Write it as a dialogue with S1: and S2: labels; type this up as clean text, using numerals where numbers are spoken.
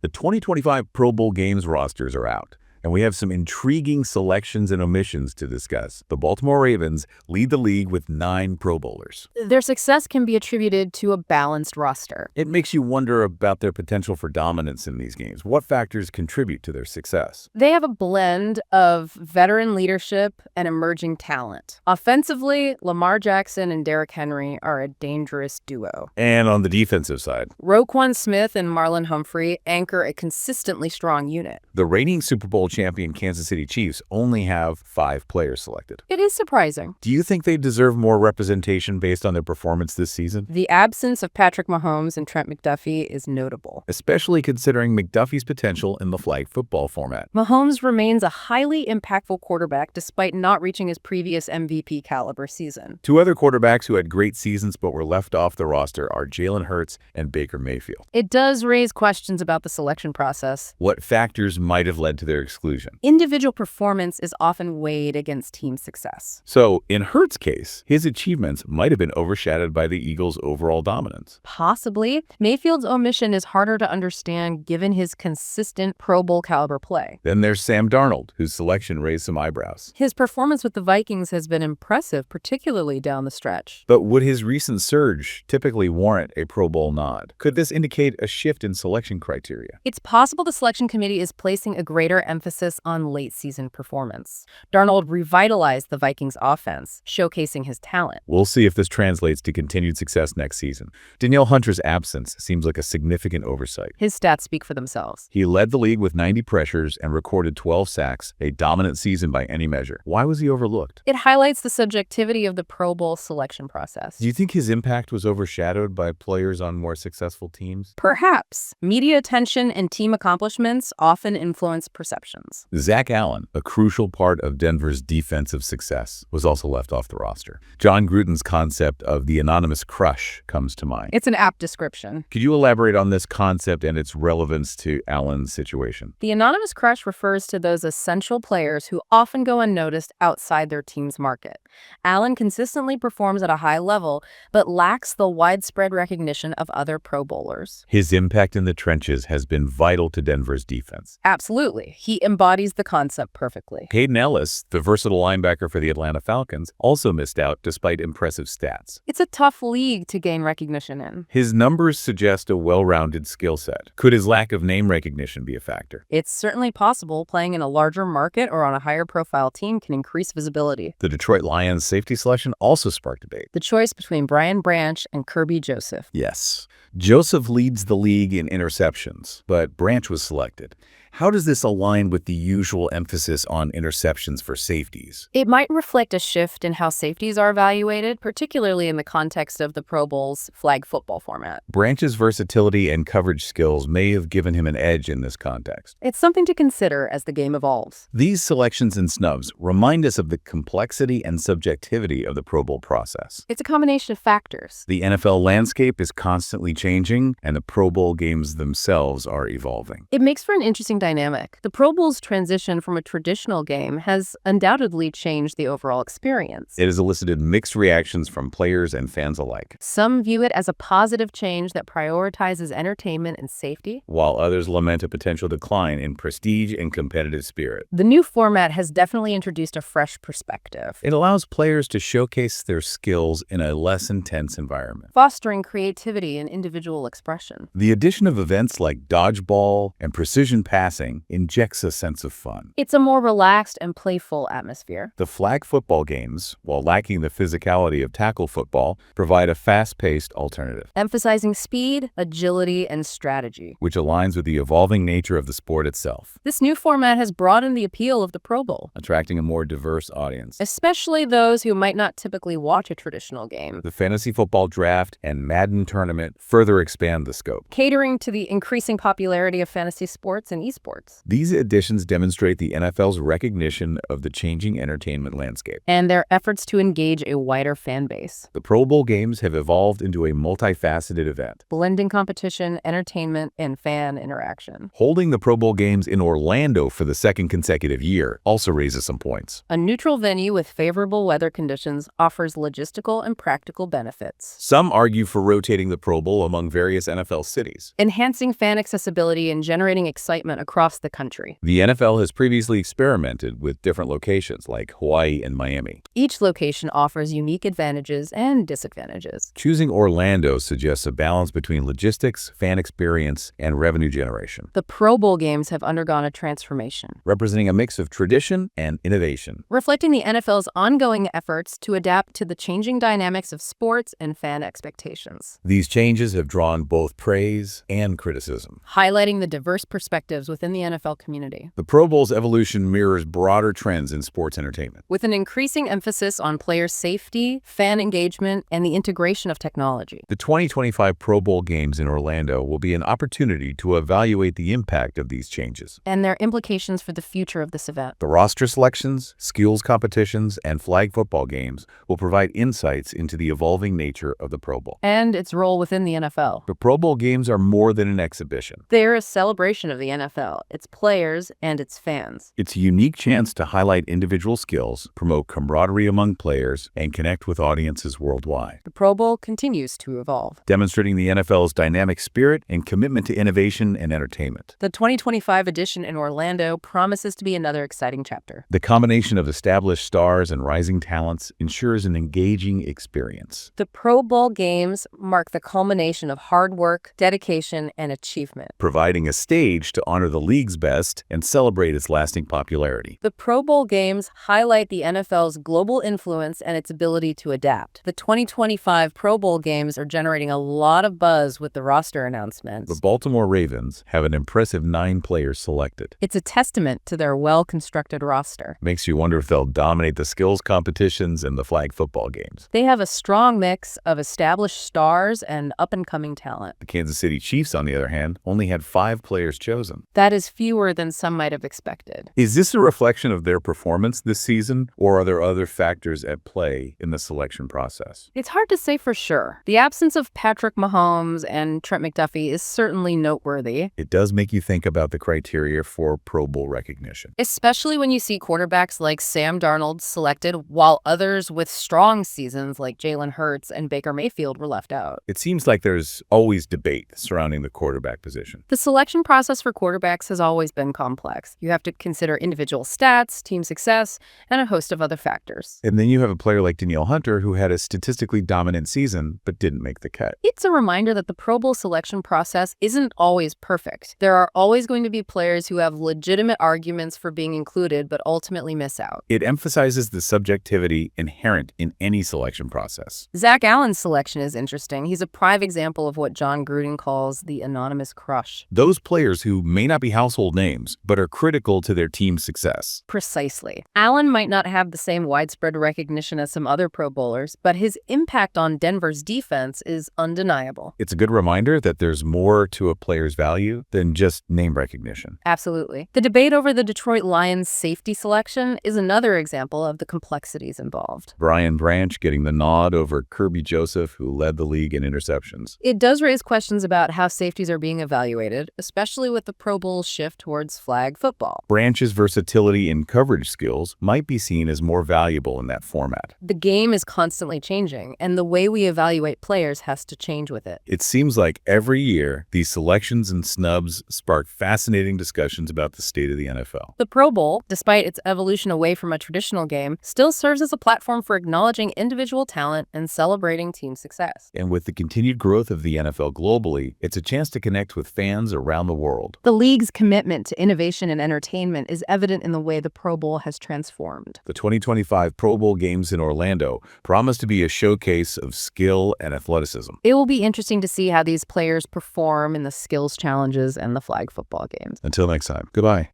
S1: The 2025 Pro Bowl games rosters are out, and we have some intriguing selections and omissions to discuss. The Baltimore Ravens lead the league with 9 Pro Bowlers.
S2: Their success can be attributed to a balanced roster.
S1: It makes you wonder about their potential for dominance in these games. What factors contribute to their success?
S2: They have a blend of veteran leadership and emerging talent. Offensively, Lamar Jackson and Derrick Henry are a dangerous duo.
S1: And on the defensive side,
S2: Roquan Smith and Marlon Humphrey anchor a consistently strong unit.
S1: the reigning Super Bowl champion Kansas City Chiefs only have 5 players selected.
S2: It is surprising.
S1: Do you think they deserve more representation based on their performance this season?
S2: The absence of Patrick Mahomes and Trent McDuffie is notable.
S1: Especially considering McDuffie's potential in the flag football format.
S2: Mahomes remains a highly impactful quarterback despite not reaching his previous MVP caliber season.
S1: 2 other quarterbacks who had great seasons but were left off the roster are Jalen Hurts and Baker Mayfield.
S2: It does raise questions about the selection process.
S1: What factors might have led to their exclusion?
S2: Individual performance is often weighed against team success.
S1: So, in Hurts' case, his achievements might have been overshadowed by the Eagles' overall dominance.
S2: Possibly. Mayfield's omission is harder to understand given his consistent Pro Bowl caliber play.
S1: Then there's Sam Darnold, whose selection raised some eyebrows.
S2: His performance with the Vikings has been impressive, particularly down the stretch.
S1: But would his recent surge typically warrant a Pro Bowl nod? Could this indicate a shift in selection criteria?
S2: It's possible the selection committee is placing a greater emphasis on late-season performance. Darnold revitalized the Vikings' offense, showcasing his talent.
S1: We'll see if this translates to continued success next season. Danielle Hunter's absence seems like a significant oversight.
S2: His stats speak for themselves.
S1: He led the league with 90 pressures and recorded 12 sacks, a dominant season by any measure. Why was he overlooked?
S2: It highlights the subjectivity of the Pro Bowl selection process.
S1: Do you think his impact was overshadowed by players on more successful teams?
S2: Perhaps. Media attention and team accomplishments often influence perceptions.
S1: Zach Allen, a crucial part of Denver's defensive success, was also left off the roster. John Gruden's concept of the anonymous crush comes to mind.
S2: It's an apt description.
S1: Could you elaborate on this concept and its relevance to Allen's situation?
S2: The anonymous crush refers to those essential players who often go unnoticed outside their team's market. Allen consistently performs at a high level, but lacks the widespread recognition of other Pro Bowlers.
S1: His impact in the trenches has been vital to Denver's defense.
S2: Absolutely. He embodies the concept perfectly.
S1: Hayden Ellis, the versatile linebacker for the Atlanta Falcons, also missed out despite impressive stats.
S2: It's a tough league to gain recognition in.
S1: His numbers suggest a well-rounded skill set. Could his lack of name recognition be a factor?
S2: It's certainly possible playing in a larger market or on a higher profile team can increase visibility.
S1: The Detroit Lions safety selection also sparked debate.
S2: The choice between Brian Branch and Kirby Joseph.
S1: Yes. Joseph leads the league in interceptions, but Branch was selected. How does this align with the usual emphasis on interceptions for safeties?
S2: It might reflect a shift in how safeties are evaluated, particularly in the context of the Pro Bowl's flag football format.
S1: Branch's versatility and coverage skills may have given him an edge in this context.
S2: It's something to consider as the game evolves.
S1: These selections and snubs remind us of the complexity and subjectivity of the Pro Bowl process.
S2: It's a combination of factors.
S1: The NFL landscape is constantly changing, and the Pro Bowl games themselves are evolving.
S2: It makes for an interesting dynamic. The Pro Bowl's transition from a traditional game has undoubtedly changed the overall experience.
S1: It has elicited mixed reactions from players and fans alike.
S2: Some view it as a positive change that prioritizes entertainment and safety,
S1: while others lament a potential decline in prestige and competitive spirit.
S2: The new format has definitely introduced a fresh perspective,
S1: It allows players to showcase their skills in a less intense environment.
S2: fostering creativity and individual expression.
S1: The addition of events like dodgeball and precision passing injects a sense of fun.
S2: It's a more relaxed and playful atmosphere.
S1: The flag football games, while lacking the physicality of tackle football, provide a fast-paced alternative,
S2: Emphasizing speed, agility, and strategy.
S1: which aligns with the evolving nature of the sport itself,
S2: This new format has broadened the appeal of the Pro Bowl,
S1: attracting a more diverse audience.
S2: especially those who might not typically watch a traditional game,
S1: The fantasy football draft and Madden tournament further expand the scope.
S2: catering to the increasing popularity of fantasy sports and esports.
S1: These additions demonstrate the NFL's recognition of the changing entertainment landscape.
S2: And their efforts to engage a wider fan base,
S1: The Pro Bowl games have evolved into a multifaceted event.
S2: blending competition, entertainment, and fan interaction.
S1: Holding the Pro Bowl games in Orlando for the second consecutive year also raises some points.
S2: A neutral venue with favorable weather conditions offers logistical and practical benefits.
S1: Some argue for rotating the Pro Bowl among various NFL cities.
S2: enhancing fan accessibility and generating excitement across the country.
S1: The NFL has previously experimented with different locations like Hawaii and Miami.
S2: Each location offers unique advantages and disadvantages.
S1: Choosing Orlando suggests a balance between logistics, fan experience, and revenue generation,
S2: The Pro Bowl games have undergone a transformation,
S1: representing a mix of tradition and innovation.
S2: reflecting the NFL's ongoing efforts to adapt to the changing dynamics of sports and fan expectations,
S1: These changes have drawn both praise and criticism.
S2: highlighting the diverse perspectives within the NFL community.
S1: The Pro Bowl's evolution mirrors broader trends in sports entertainment.
S2: With an increasing emphasis on player safety, fan engagement, and the integration of technology.
S1: The 2025 Pro Bowl games in Orlando will be an opportunity to evaluate the impact of these changes.
S2: And their implications for the future of this event.
S1: The roster selections, skills competitions, and flag football games will provide insights into the evolving nature of the Pro Bowl.
S2: And its role within the NFL.
S1: The Pro Bowl games are more than an exhibition.
S2: They're a celebration of the NFL, its players, and its fans.
S1: It's a unique chance to highlight individual skills, promote camaraderie among players, and connect with audiences worldwide.
S2: The Pro Bowl continues to evolve.
S1: Demonstrating the NFL's dynamic spirit and commitment to innovation and entertainment.
S2: The 2025 edition in Orlando promises to be another exciting chapter.
S1: The combination of established stars and rising talents ensures an engaging experience.
S2: The Pro Bowl games mark the culmination of hard work, dedication, and achievement.
S1: Providing a stage to honor the league's best and celebrate its lasting popularity.
S2: The Pro Bowl games highlight the NFL's global influence and its ability to adapt. The 2025 Pro Bowl games are generating a lot of buzz with the roster announcements.
S1: The Baltimore Ravens have an impressive 9 players selected.
S2: It's a testament to their well-constructed roster.
S1: Makes you wonder if they'll dominate the skills competitions and the flag football games.
S2: They have a strong mix of established stars and up-and-coming talent.
S1: The Kansas City Chiefs, on the other hand, only had 5 players chosen.
S2: That is fewer than some might have expected.
S1: Is this a reflection of their performance this season, or are there other factors at play in the selection process?
S2: It's hard to say for sure. The absence of Patrick Mahomes and Trent McDuffie is certainly noteworthy,
S1: It does make you think about the criteria for Pro Bowl recognition.
S2: especially when you see quarterbacks like Sam Darnold selected while others with strong seasons like Jalen Hurts and Baker Mayfield were left out.
S1: It seems like there's always debate surrounding the quarterback position.
S2: The selection process for quarterbacks has always been complex. You have to consider individual stats, team success, and a host of other factors.
S1: And then you have a player like Danielle Hunter who had a statistically dominant season but didn't make the cut.
S2: It's a reminder that the Pro Bowl selection process isn't always perfect. There are always going to be players who have legitimate arguments for being included but ultimately miss out.
S1: It emphasizes the subjectivity inherent in any selection process.
S2: Zach Allen's selection is interesting. He's a prime example of what John Gruden calls the anonymous crush.
S1: Those players who may not be household names but are critical to their team's success.
S2: Precisely. Allen might not have the same widespread recognition as some other Pro Bowlers, but his impact on Denver's defense is undeniable.
S1: It's a good reminder that there's more to a player's value than just name recognition.
S2: Absolutely. The debate over the Detroit Lions safety selection is another example of the complexities involved.
S1: Brian Branch getting the nod over Kirby Joseph, who led the league in interceptions.
S2: It does raise questions about how safeties are being evaluated, especially with the Pro Bowl's shift towards flag football.
S1: Branch's versatility in coverage skills might be seen as more valuable in that format.
S2: The game is constantly changing, and the way we evaluate players has to change with it.
S1: It seems like every year, these selections and snubs spark fascinating discussions about the state of the NFL.
S2: The Pro Bowl, despite its evolution away from a traditional game, still serves as a platform for acknowledging individual talent and celebrating team success.
S1: And with the continued growth of the NFL globally, it's a chance to connect with fans around the world.
S2: The league's commitment to innovation and entertainment is evident in the way the Pro Bowl has transformed.
S1: The 2025 Pro Bowl games in Orlando promise to be a showcase of skill and athleticism.
S2: It will be interesting to see how these players perform in the skills challenges and the flag football games.
S1: Until next time, goodbye.